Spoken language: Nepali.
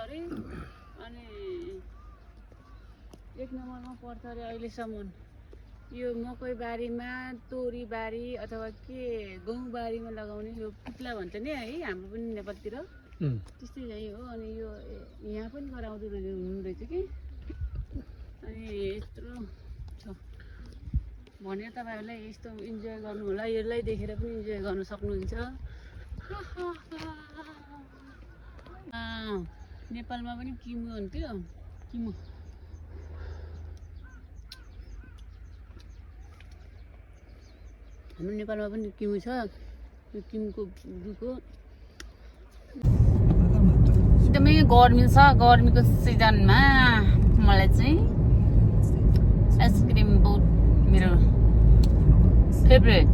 अरे अनि 1 नम्बरमा पर्छ अरे अहिलेसम्म यो मकै बारीमा तोरी बारी अथवा के गहुँ बारीमा लगाउने यो पुत्ला भन्छ नि है हाम्रो पनि नेपालतिर त्यस्तै चाहिँ हो अनि यो यहाँ पनि गराउँदो हुनुहुँदैछ कि अनि यत्रो छ भनेर तपाईँहरूलाई यस्तो इन्जोय गर्नु होला यसलाई देखेर पनि इन्जोय गर्न सक्नुहुन्छ नेपालमा पनि किमु हुन्थ्यो किमु हाम्रो नेपालमा पनि किमु छ यो किमुको रुखो एकदमै गर्मी छ गर्मीको सिजनमा मलाई चाहिँ आइसक्रिम बहुत मेरो फेभरेट